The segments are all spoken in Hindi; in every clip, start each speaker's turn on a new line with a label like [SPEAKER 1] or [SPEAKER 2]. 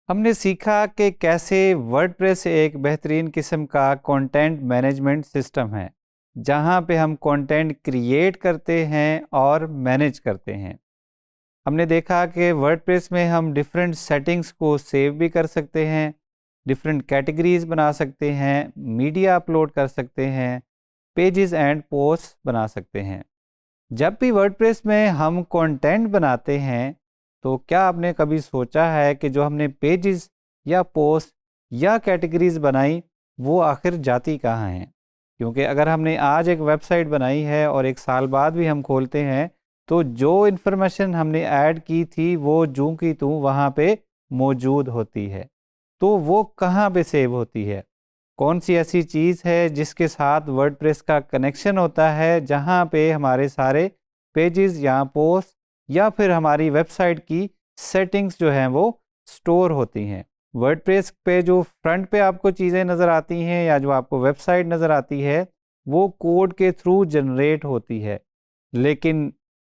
[SPEAKER 1] हमने सीखा कि कैसे वर्डप्रेस एक बेहतरीन किस्म का कंटेंट मैनेजमेंट सिस्टम है, जहां पे हम कंटेंट क्रिएट करते हैं और मैनेज करते हैं। हमने देखा कि वर्डप्रेस में हम डिफरेंट सेटिंग्स को सेव भी कर सकते हैं, डिफरेंट कैटेगरीज बना सकते हैं, मीडिया अपलोड कर सकते हैं, पेजेस एंड पोस्ट बना सकते हैं। जब भी वर्डप्रेस में हम कंटेंट बनाते हैं, तो क्या आपने कभी सोचा है कि जो हमने पेजेस या पोस्ट या कैटेगरीज बनाई, वो आखिर जाती कहाँ हैं? क्योंकि अगर हमने आज एक वेबसाइट बनाई है और एक साल बाद भी हम खोलते हैं, तो जो इन्फॉर्मेशन हमने ऐड की थी वो जूं की तूं वहाँ पे मौजूद होती है। तो वो कहाँ पे सेव होती है? कौन सी ऐसी चीज़ है जिसके साथ वर्डप्रेस का कनेक्शन होता है, जहाँ पे हमारे सारे पेजेस या पोस्ट या फिर हमारी वेबसाइट की सेटिंग्स जो हैं वो स्टोर होती हैं? वर्डप्रेस पे जो फ्रंट पे आपको चीज़ें नज़र आती हैं या जो आपको वेबसाइट नज़र आती है, वो कोड के थ्रू जनरेट होती है। लेकिन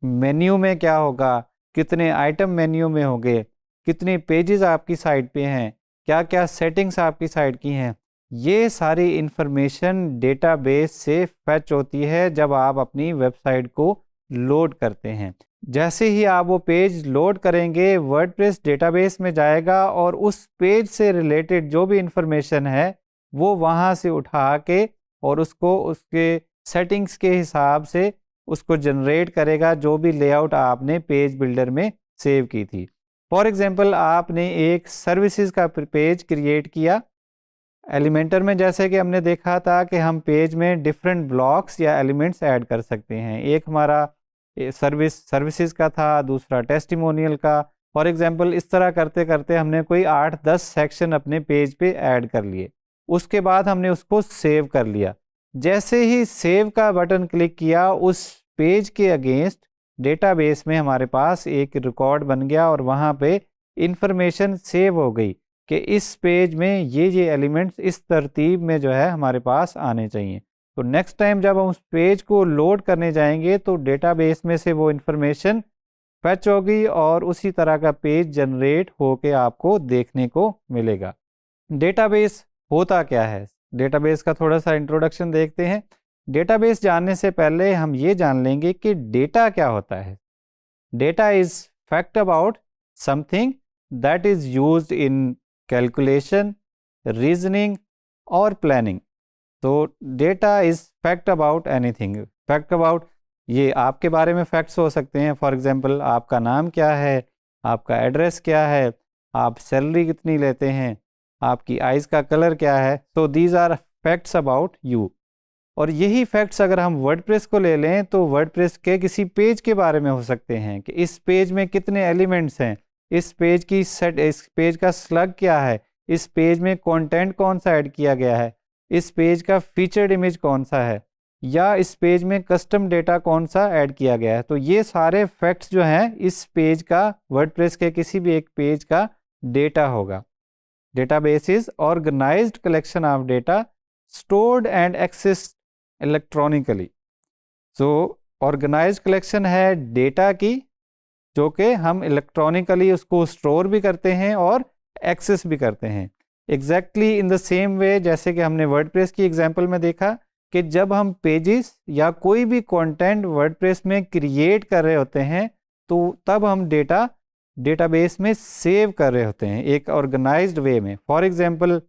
[SPEAKER 1] मेन्यू में क्या होगा? कितने आइटम मेन्यू में होंगे? कितने पेजेस आपकी साइट पे हैं? क्या-क्या सेटिंग्स आपकी साइट की हैं? ये सारी इंफॉर्मेशन डेटाबेस से फैच होती है जब आप अपनी वेबसाइट को लोड करते हैं। जैसे ही आप वो पेज लोड करेंगे, वर्डप्रेस डेटाबेस में जाएगा और उस पेज से रिलेटेड जो भी इंफॉर्मेशन है, वो वहाँ से उठा के और उसको उसके सेटिंग्स के हिसाब से उसको जनरेट करेगा, जो भी लेआउट आपने पेज बिल्डर में सेव की थी। फॉर एग्जांपल, आपने एक सर्विसेज का पेज क्रिएट किया। एलिमेंटर में जैसे कि हमने देखा था कि हम पेज में डिफरेंट ब्लॉक्स या एलिमेंट्स ऐड कर सकते हैं। एक हमारा सर्विसेज का था, दूसरा टेस्टिमोनियल का। फॉर एग्जांपल, इस तरह करते करते हमने कोई 8-10 सेक्शन अपने पेज पे ऐड कर लिए। उसके बाद हमने उसको सेव कर लिया। जैसे ही सेव का बटन क्लिक किया, उस पेज के अगेंस्ट डेटाबेस में हमारे पास एक रिकॉर्ड बन गया और वहाँ पे इंफॉर्मेशन सेव हो गई कि इस पेज में ये एलिमेंट्स इस तरतीब में जो है हमारे पास आने चाहिए। तो नेक्स्ट टाइम जब हम उस पेज को लोड करने जाएंगे, तो डेटाबेस में से वो इंफॉर्मेशन फैच होगी और उसी तरह का पेज जनरेट होके आपको देखने को मिलेगा। डेटाबेस होता क्या है? डेटाबेस का थोड़ा सा इंट्रोडक्शन देखते हैं। डेटाबेस जानने से पहले हम ये जान लेंगे कि डेटा क्या होता है। Data is fact about something that is used in calculation, reasoning और प्लानिंग। तो data is fact about anything. Fact about, ये आपके बारे में फैक्ट्स हो सकते हैं। फॉर एग्जांपल, आपका नाम क्या है, आपका एड्रेस क्या है, आप सैलरी कितनी लेते हैं, आपकी आइज़ का कलर क्या है। तो these are facts about you. और यही फैक्ट्स अगर हम वर्डप्रेस को ले लें, तो वर्डप्रेस के किसी पेज के बारे में हो सकते हैं कि इस पेज में कितने एलिमेंट्स हैं, इस पेज का स्लग क्या है, इस पेज में कंटेंट कौन सा ऐड किया गया है, इस पेज का फीचर्ड इमेज कौन सा है, या इस पेज में कस्टम डेटा कौन सा ऐड किया गया है। तो ये सारे फैक्ट्स जो हैं इस पेज का, वर्डप्रेस के किसी भी एक पेज का डेटा होगा। Database is organised collection of data stored and accessed electronically. So organised collection है डेटा की, जो कि हम इलेक्ट्रॉनिकली उसको स्टोर भी करते हैं और एक्सेस भी करते हैं। Exactly in the same way, जैसे कि हमने वर्डप्रेस की एग्जांपल में देखा कि जब हम पेजेस या कोई भी कंटेंट वर्डप्रेस में क्रिएट कर रहे होते हैं, तो तब हम डेटाबेस में सेव कर रहे होते हैं एक ऑर्गेनाइज्ड वे में। फॉर एग्जांपल,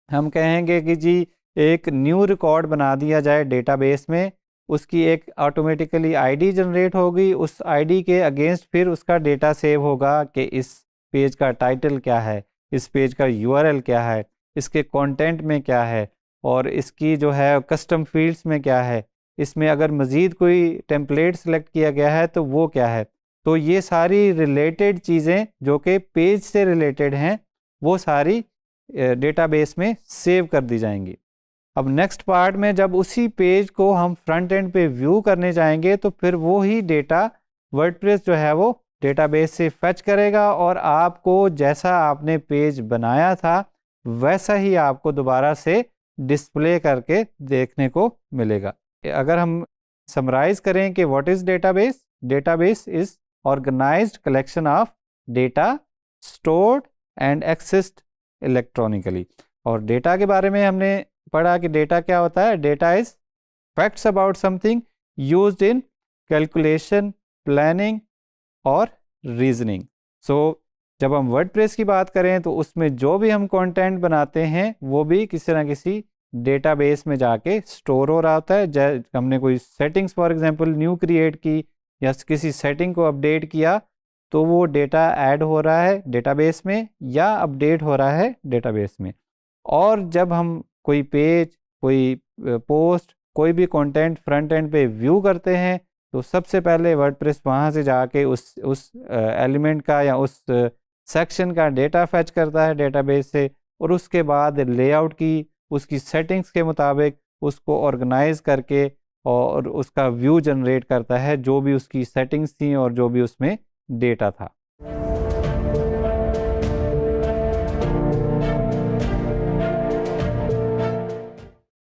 [SPEAKER 1] हम कहेंगे कि जी एक न्यू रिकॉर्ड बना दिया जाए डेटाबेस में, उसकी एक ऑटोमेटिकली आईडी जनरेट होगी, उस आईडी के अगेंस्ट फिर उसका डेटा सेव होगा कि इस पेज का टाइटल क्या है, इस पेज का यूआरएल क्या है, इसके कंटेंट में क्या है, और इसकी जो है कस्टम फील्ड्स में क्या है, इसमें अगर मज़ीद कोई टेम्पलेट सेलेक्ट किया गया है तो वो क्या है। तो ये सारी रिलेटेड चीज़ें जो कि पेज से रिलेटेड हैं, वो सारी डेटाबेस में सेव कर दी जाएंगी। अब नेक्स्ट पार्ट में जब उसी पेज को हम फ्रंट एंड पे व्यू करने जाएंगे, तो फिर वो ही डेटा वर्डप्रेस जो है वो डेटाबेस से फैच करेगा और आपको जैसा आपने पेज बनाया था वैसा ही आपको दोबारा से डिस्प्ले करके देखने को मिलेगा। अगर हम समराइज करें कि what is database, database is organised collection of data stored and accessed electronically. और डेटा के बारे में हमने पढ़ा कि डेटा क्या होता है, data is facts about something used in calculation, planning और रीजनिंग। सो जब हम वर्डप्रेस की बात करें तो उसमें जो भी हम कंटेंट बनाते हैं वो भी किसी ना किसी डेटाबेस में जाके स्टोर हो रहा होता है। हमने कोई settings for example new create की या किसी सेटिंग को अपडेट किया तो वो डेटा ऐड हो रहा है डेटाबेस में या अपडेट हो रहा है डेटाबेस में। और जब हम कोई पेज, कोई पोस्ट, कोई भी कंटेंट फ्रंट एंड पे व्यू करते हैं तो सबसे पहले वर्डप्रेस वहाँ से जाके उस एलिमेंट का या उस सेक्शन का डेटा फैच करता है डेटाबेस से, और उसके बाद लेआउट की उसकी सेटिंग्स के मुताबिक उसको ऑर्गेनाइज करके और उसका व्यू जनरेट करता है जो भी उसकी सेटिंग्स थी और जो भी उसमें डेटा था।